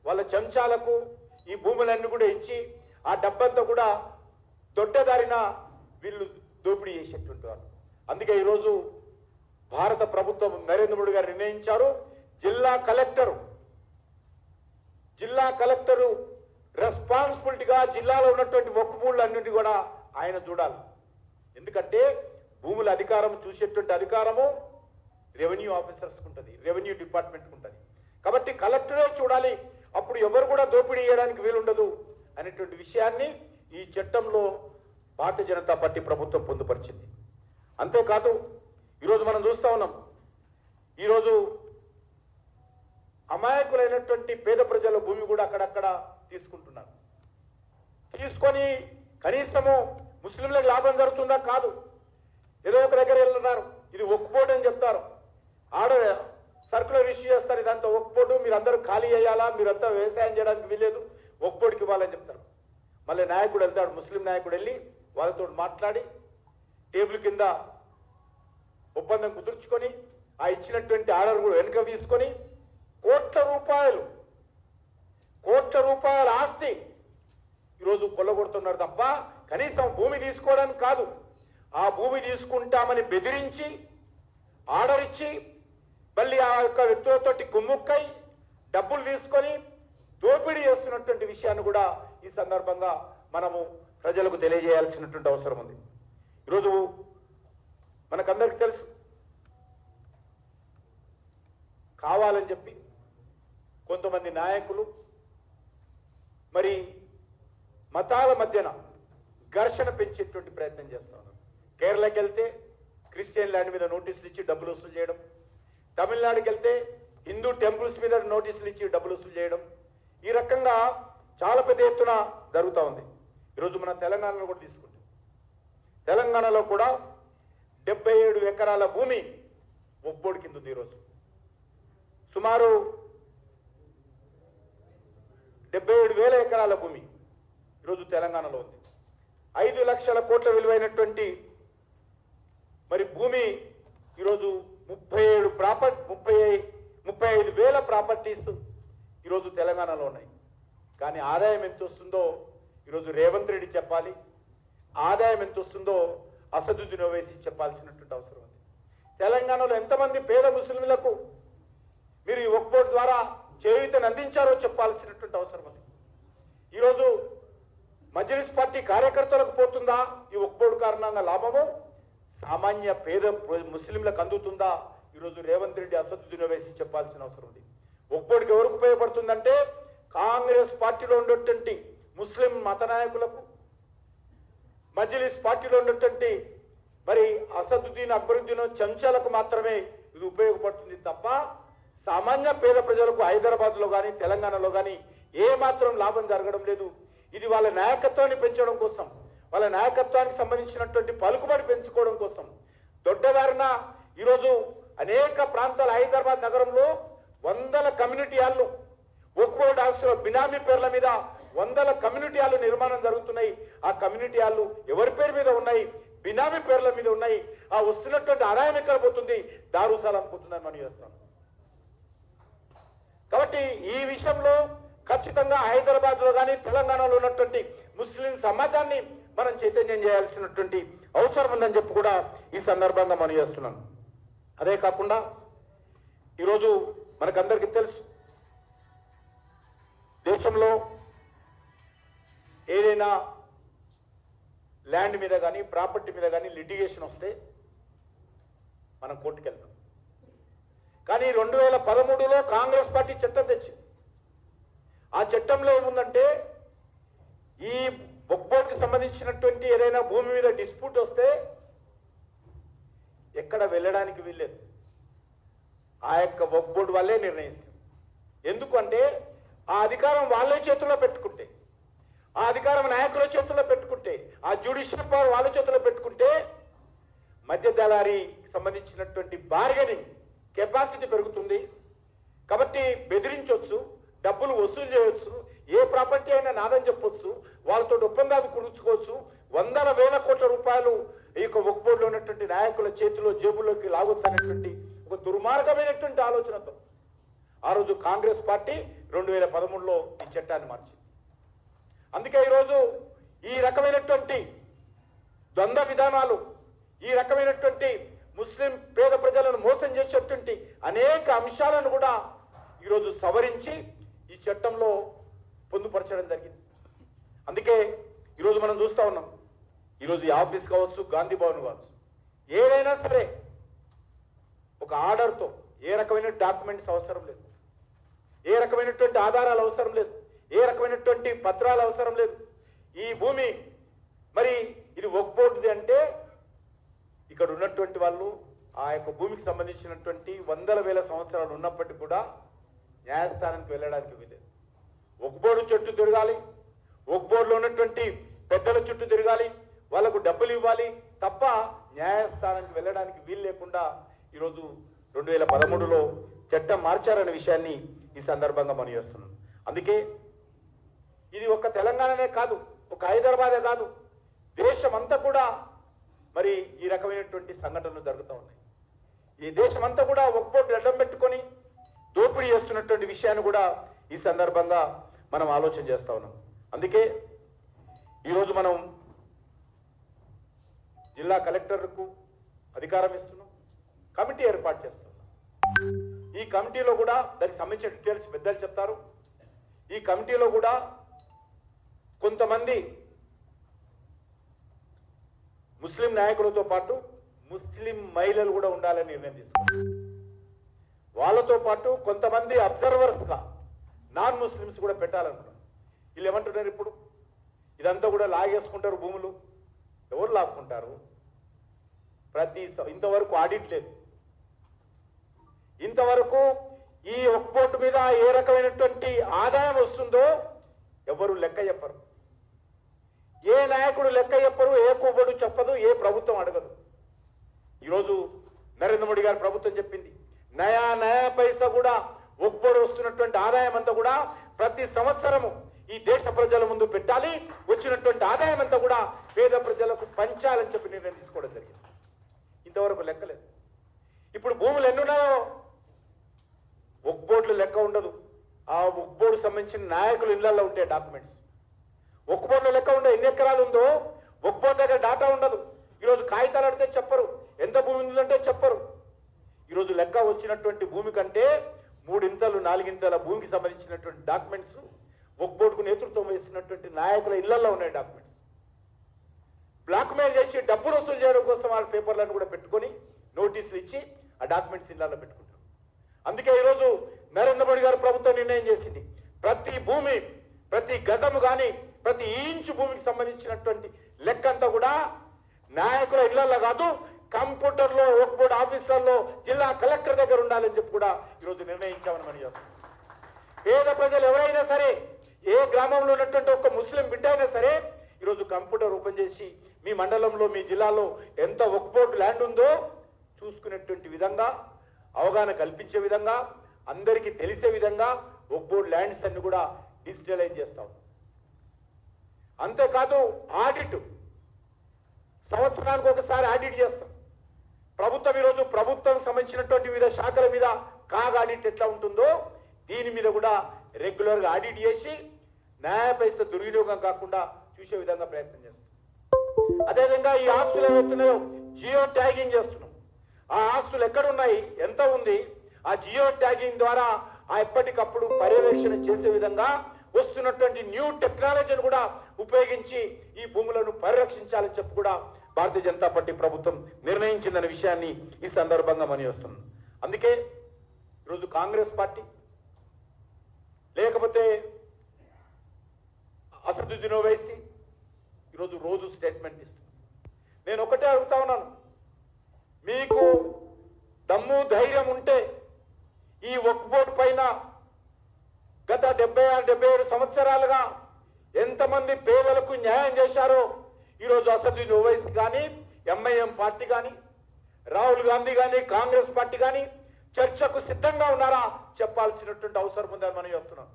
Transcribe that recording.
వాళ్ళ చెంచాలకు ఈ భూములన్నీ కూడా ఇచ్చి ఆ డబ్బంతా కూడా దొడ్డదారిన వీళ్ళు దోపిడీ చేసేటువంటి వారు. అందుకే ఈరోజు భారత ప్రభుత్వం నరేంద్ర మోడీ గారు నిర్ణయించారు, జిల్లా కలెక్టరు రెస్పాన్సిబిలిటీగా జిల్లాలో ఉన్నటువంటి వక్ఫ్ భూములన్నింటి కూడా ఆయన చూడాలి. ఎందుకంటే భూముల అధికారం చూసేటువంటి అధికారము రెవెన్యూ ఆఫీసర్స్కి ఉంటుంది, రెవెన్యూ డిపార్ట్మెంట్కి ఉంటుంది. కాబట్టి కలెక్టరే చూడాలి, అప్పుడు ఎవరు కూడా దోపిడీ చేయడానికి వీలుండదు అనేటువంటి విషయాన్ని ఈ చట్టంలో భారతీయ జనతా పార్టీ ప్రభుత్వం పొందుపరిచింది. అంతేకాదు ఈరోజు మనం చూస్తూ ఉన్నాం, ఈరోజు అమాయకులైనటువంటి పేద ప్రజల భూమి కూడా అక్కడక్కడ తీసుకుంటున్నారు. తీసుకొని కనీసము ముస్లింలకు లాభం జరుగుతుందా? కాదు. ఏదో ఒక దగ్గర వెళ్తున్నారు, ఇది వక్ఫ్ బోర్డు అని చెప్తారు, ఆడ సర్కులర్ ఇష్యూ చేస్తారు, ఇదంతా వక్ఫ్ బోర్డు, మీరు అందరూ ఖాళీ చేయాలా, మీరంతా వ్యవసాయం చేయడానికి వీలేదు, వక్ఫ్ బోర్డుకి ఇవ్వాలని చెప్తారు. మళ్ళీ నాయకుడు వెళ్తాడు, ముస్లిం నాయకుడు వెళ్ళి వాళ్ళతో మాట్లాడి టేబుల్ కింద ఒప్పందం కుదుర్చుకొని ఆ ఇచ్చినటువంటి ఆర్డర్ కూడా వెనుక తీసుకొని కోట్ల రూపాయల ఆస్తి ఈరోజు కొల్లగొడుతున్నారు తప్ప కనీసం భూమి తీసుకోవడానికి కాదు, ఆ భూమి తీసుకుంటామని బెదిరించి ఆర్డర్ ఇచ్చి మళ్ళీ ఆ యొక్క వ్యక్తులతో కుమ్ముక్కై డబ్బులు తీసుకొని దోపిడీ చేస్తున్నటువంటి విషయాన్ని కూడా ఈ సందర్భంగా మనము ప్రజలకు తెలియజేయాల్సినటువంటి అవసరం ఉంది. ఈరోజు మనకందరికీ తెలుసు, కావాలని చెప్పి కొంతమంది నాయకులు మరి మతాల మధ్యన ఘర్షణ పెంచేటువంటి ప్రయత్నం చేస్తూ ఉన్నారు. కేరళకి వెళ్తే క్రిస్టియన్ ల్యాండ్ మీద నోటీసులు ఇచ్చి డబ్బులు వసూలు చేయడం, తమిళనాడుకి వెళ్తే హిందూ టెంపుల్స్ మీద నోటీసులు ఇచ్చి డబ్బులు వసూలు చేయడం, ఈ రకంగా చాలా పెద్ద ఎత్తున జరుగుతూ ఉంది. ఈరోజు మన తెలంగాణలో కూడా తీసుకుంటాం, తెలంగాణలో కూడా 77 ఎకరాల భూమి వక్ఫ్ బోర్డు కింద ఉంది. ఈరోజు సుమారు 77,000 ఎకరాల భూమి ఈరోజు తెలంగాణలో ఉంది. 5 లక్షల కోట్ల విలువైనటువంటి మరి భూమి ఈరోజు 35,000 ప్రాపర్టీస్ ఈరోజు తెలంగాణలో ఉన్నాయి. కానీ ఆదాయం ఎంత వస్తుందో ఈరోజు రేవంత్ రెడ్డి చెప్పాలి, ఆదాయం ఎంత వస్తుందో అసదుద్దీన్ ఓవైసీ చెప్పాల్సినటువంటి అవసరం ఉంది. తెలంగాణలో ఎంతమంది పేద ముస్లింలకు మీరు ఈ వక్ఫ్ బోర్డు ద్వారా చేయూతను అందించారో చెప్పాల్సినటువంటి అవసరం ఉంది. ఈరోజు మజ్లిస్ పార్టీ కార్యకర్తలకు పోతుందా ఈ వక్ఫ్ బోర్డు కారణంగా లాభము, సామాన్య పేద ముస్లింలకు అందుతుందా? ఈరోజు రేవంత్ రెడ్డి అసదుద్దీన్ ఓవైసీ చెప్పాల్సిన అవసరం ఉంది. వక్ఫ్ బోర్డుకి ఎవరికి ఉపయోగపడుతుందంటే కాంగ్రెస్ పార్టీలో ఉన్నటువంటి ముస్లిం మత నాయకులకు, మజ్లిస్ పార్టీలో ఉన్నటువంటి మరి అసదుద్దీన్ అక్బరుద్దీన్ చెంచాలకు మాత్రమే ఇది ఉపయోగపడుతుంది తప్ప సామాన్య పేద ప్రజలకు హైదరాబాద్లో కానీ తెలంగాణలో కానీ ఏ మాత్రం లాభం జరగడం లేదు. ఇది వాళ్ళ నాయకత్వాన్ని పెంచడం కోసం, వాళ్ళ నాయకత్వానికి సంబంధించినటువంటి పలుకుబడి పెంచుకోవడం కోసం దొడ్డదారిన ఈరోజు అనేక ప్రాంతాల హైదరాబాద్ నగరంలో 100 కమ్యూనిటీ హాళ్ళు వక్ఫ్ బోర్డు ఆఫీసులో బినామీ పేర్ల మీద 100 కమ్యూనిటీ హాళ్ళు నిర్మాణం జరుగుతున్నాయి. ఆ కమ్యూనిటీ హాళ్ళు ఎవరి పేరు మీద ఉన్నాయి? బినామీ పేర్ల మీద ఉన్నాయి. ఆ వస్తున్నటువంటి ఆదాయం ఎక్కడ పోతుంది? దారుసాలం పోతుందని మనం చేస్తాం. కాబట్టి ఈ విషయంలో ఖచ్చితంగా హైదరాబాద్లో కానీ తెలంగాణలో ఉన్నటువంటి ముస్లిం సమాజాన్ని మనం చైతన్యం చేయాల్సినటువంటి అవసరం ఉందని చెప్పి కూడా ఈ సందర్భంగా మనం చేస్తున్నాను. అదే కాకుండా ఈరోజు మనకందరికీ తెలుసు, దేశంలో ఏదైనా ల్యాండ్ మీద కానీ ప్రాపర్టీ మీద కానీ లిటిగేషన్ వస్తే మనం కోర్టుకు వెళ్తాం. కానీ 2013లో కాంగ్రెస్ పార్టీ చట్టం తెచ్చింది. ఆ చట్టంలో ఏముందంటే ఈ వక్ఫ్ బోర్డుకి సంబంధించినటువంటి ఏదైనా భూమి మీద డిస్ప్యూట్ వస్తే ఎక్కడ వెళ్ళడానికి వీల్లేదు, ఆ యొక్క వక్ఫ్ బోర్డు వాళ్ళే నిర్ణయిస్తారు. ఎందుకంటే ఆ అధికారం వాళ్ళే చేతుల్లో పెట్టుకుంటే, ఆ అధికారం నాయకుల చేతుల్లో పెట్టుకుంటే, ఆ జ్యుడిషియల్ పవర్ వాళ్ళ చేతుల్లో పెట్టుకుంటే మధ్య దళారీకి సంబంధించినటువంటి బార్గెనింగ్ కెపాసిటీ పెరుగుతుంది. కాబట్టి బెదిరించవచ్చు, డబ్బులు వసూలు చేయవచ్చు, ఏ ప్రాపర్టీ అయినా నాదని చెప్పొచ్చు, వాళ్ళతో ఒప్పందాలు కుదుర్చుకోవచ్చు. 100,000 కోట్ల రూపాయలు ఈ యొక్క వక్ఫ్ బోర్డులో ఉన్నటువంటి నాయకుల చేతిలో జేబుల్లోకి లాగొచ్చు అనేటువంటి ఒక దుర్మార్గమైనటువంటి ఆలోచనతో ఆ రోజు కాంగ్రెస్ పార్టీ 2013లో ఈ చట్టాన్ని మార్చింది. అందుకే ఈరోజు ఈ రకమైనటువంటి ద్వంద్వ విధానాలు, ఈ రకమైనటువంటి ముస్లిం పేద ప్రజలను మోసం చేసేటువంటి అనేక అంశాలను కూడా ఈరోజు సవరించి ఈ చట్టంలో పొందుపరచడం జరిగింది. అందుకే ఈరోజు మనం చూస్తూ ఉన్నాం. ఈరోజు ఈ ఆఫీస్ కావచ్చు, గాంధీ భవన్ కావచ్చు, ఏదైనా సరే ఒక ఆర్డర్తో ఏ రకమైన డాక్యుమెంట్స్ అవసరం లేదు, ఏ రకమైనటువంటి ఆధారాలు అవసరం లేదు, ఏ రకమైనటువంటి పత్రాలు అవసరం లేదు. ఈ భూమి మరి ఇది వక్ఫ్ బోర్డుది అంటే ఇక్కడ ఉన్నటువంటి వాళ్ళు ఆ యొక్క భూమికి సంబంధించినటువంటి వందల వేల సంవత్సరాలు ఉన్నప్పటికీ కూడా న్యాయస్థానానికి వెళ్ళడానికి వీలేదు. వక్ఫ్ బోర్డు చుట్టూ తిరగాలి, వక్ఫ్ బోర్డులో ఉన్నటువంటి పెద్దల చుట్టూ తిరగాలి, వాళ్ళకు డబ్బులు ఇవ్వాలి తప్ప న్యాయస్థానానికి వెళ్ళడానికి వీలు లేకుండా ఈరోజు 2013లో చట్టం మార్చారనే విషయాన్ని ఈ సందర్భంగా మనం చేస్తున్నాం. అందుకే ఇది ఒక తెలంగాణనే కాదు, ఒక హైదరాబాదే కాదు, దేశమంతా కూడా మరి ఈ రకమైనటువంటి సంఘటనలు జరుగుతూ ఉన్నాయి. ఈ దేశమంతా కూడా వక్ఫ్ బోర్డు అడ్డం పెట్టుకొని దోపిడీ చేస్తున్నటువంటి విషయాన్ని కూడా ఈ సందర్భంగా మనం ఆలోచన చేస్తూ ఉన్నాం. అందుకే ఈరోజు మనం జిల్లా కలెక్టర్కు అధికారం ఇస్తున్నాం, కమిటీ ఏర్పాటు చేస్తున్నాం. ఈ కమిటీలో కూడా దానికి సంబంధించిన డీటెయిల్స్ పెద్దలు చెప్తారు. ఈ కమిటీలో కూడా కొంతమంది ముస్లిం నాయకులతో పాటు ముస్లిం మహిళలు కూడా ఉండాలని నిర్ణయం తీసుకున్నారు. వాళ్ళతో పాటు కొంతమంది అబ్జర్వర్స్గా నాన్ ముస్లిమ్స్ కూడా పెట్టాలనుకున్నారు. వీళ్ళు ఏమంటున్నారు, ఇప్పుడు ఇదంతా కూడా లాగేసుకుంటారు భూములు. ఎవరు లాక్కుంటారు? ఇంతవరకు ఆడిట్ లేదు. ఇంతవరకు ఈ వక్ఫ్ బోర్డు మీద ఏ రకమైనటువంటి ఆదాయం వస్తుందో ఎవరు లెక్క చెప్పరు. ఏ నాయకుడు లెక్క చెప్పరు, ఏ బోర్డు చెప్పదు, ఏ ప్రభుత్వం అడగదు. ఈరోజు నరేంద్ర మోడీ గారి ప్రభుత్వం చెప్పింది, నయా పైసా కూడా వక్ఫ్ బోర్డు వస్తున్నటువంటి ఆదాయం అంతా కూడా ప్రతి సంవత్సరము ఈ దేశ ప్రజల ముందు పెట్టాలి, వచ్చినటువంటి ఆదాయం అంతా కూడా పేద ప్రజలకు పంచాలని చెప్పి నిర్ణయం తీసుకోవడం జరిగింది. ఇంతవరకు లెక్కలేదు. ఇప్పుడు భూములు ఎన్నున్నాయో వక్ఫ్ బోర్డులో లెక్క ఉండదు. ఆ వక్ఫ్ బోర్డు సంబంధించిన నాయకులు ఇళ్లలో ఉంటాయి డాక్యుమెంట్స్. వక్ఫ్ బోర్డులో లెక్క ఉండే ఎన్ని ఎకరాలు ఉందో వక్ఫ్ బోర్డు దగ్గర డాటా ఉండదు. ఈరోజు కాగితాలు అడితే చెప్పరు, ఎంత భూమి ఉందంటే చెప్పరు. ఈరోజు లెక్క వచ్చినటువంటి భూమి కంటే 3 ఇంతలు 4 ఇంతల భూమికి సంబంధించినటువంటి డాక్యుమెంట్స్ వక్ఫ్ బోర్డుకు నేతృత్వం వహిస్తున్నటువంటి నాయకుల ఇళ్లలో ఉన్నాయి డాక్యుమెంట్స్. బ్లాక్మెయిల్ చేసి డబ్బులు వసూలు చేయడం కోసం వాళ్ళ పేపర్లను కూడా పెట్టుకొని నోటీసులు ఇచ్చి ఆ డాక్యుమెంట్స్ ఇళ్లలో పెట్టుకుంటారు. అందుకే ఈరోజు నరేంద్ర మోడీ గారు ప్రభుత్వం నిర్ణయం చేసింది, ప్రతి భూమి, ప్రతి గజము కానీ ప్రతి ఇంచు భూమికి సంబంధించినటువంటి లెక్క అంతా కూడా నాయకుల ఇళ్లలో కాదు, కంప్యూటర్లో వక్ఫ్ బోర్డు ఆఫీసర్లో జిల్లా కలెక్టర్ దగ్గర ఉండాలని చెప్పి కూడా ఈరోజు నిర్ణయించామని మనం చేస్తాం. పేద ప్రజలు ఎవరైనా సరే, ఏ గ్రామంలో ఉన్నటువంటి ఒక ముస్లిం బిడ్డ అయినా సరే ఈరోజు కంప్యూటర్ ఓపెన్ చేసి మీ మండలంలో, మీ జిల్లాలో ఎంత వక్ఫ్ బోర్డు ల్యాండ్ ఉందో చూసుకునేటువంటి విధంగా, అవగాహన కల్పించే విధంగా, అందరికీ తెలిసే విధంగా వక్ఫ్ బోర్డు ల్యాండ్స్ అన్ని కూడా డిజిటలైజ్ చేస్తాం. అంతేకాదు ఆడిట్, సంవత్సరానికి ఒకసారి ఆడిట్ చేస్తాం. ప్రభుత్వం ఈరోజు ప్రభుత్వం సంబంధించినటువంటి వివిధ శాఖల మీద కాగ్ ఆడిట్ ఎట్లా ఉంటుందో దీని మీద కూడా రెగ్యులర్గా ఆడిట్ చేసి న్యాయ పైస దుర్వినియోగం కాకుండా చూసే విధంగా ప్రయత్నం చేస్తాం. అదేవిధంగా ఈ ఆస్తులు ఏవైతున్నాయో జియో ట్యాగింగ్ చేస్తున్నాం. ఆ ఆస్తులు ఎక్కడున్నాయి, ఎంత ఉంది, ఆ జియో ట్యాగింగ్ ద్వారా ఆ ఎప్పటికప్పుడు పర్యవేక్షణ చేసే విధంగా వస్తున్నటువంటి న్యూ టెక్నాలజీని కూడా ఉపయోగించి ఈ భూములను పరిరక్షించాలని చెప్పి కూడా భారతీయ జనతా పార్టీ ప్రభుత్వం నిర్ణయించిందనే విషయాన్ని ఈ సందర్భంగా మనం చేస్తున్నాం. అందుకే ఈరోజు కాంగ్రెస్ పార్టీ లేకపోతే అసదుద్దీన్ ఓవైసీ ఈరోజు రోజు స్టేట్మెంట్ ఇస్తుంది. నేను ఒకటే అడుగుతా ఉన్నాను, మీకు దమ్ము ధైర్యం ఉంటే ఈ వక్ఫ్ బోర్డు పైన గత 76-77 సంవత్సరాలుగా ఎంతమంది పేదలకు న్యాయం చేశారో ఈరోజు అసదుద్దీన్ ఓవైసీ కానీ, ఎంఐఎం పార్టీ కానీ, రాహుల్ గాంధీ కానీ, కాంగ్రెస్ పార్టీ కానీ చర్చకు సిద్ధంగా ఉన్నారా చెప్పాల్సినటువంటి అవసరం ఉందని మనం చేస్తున్నాం.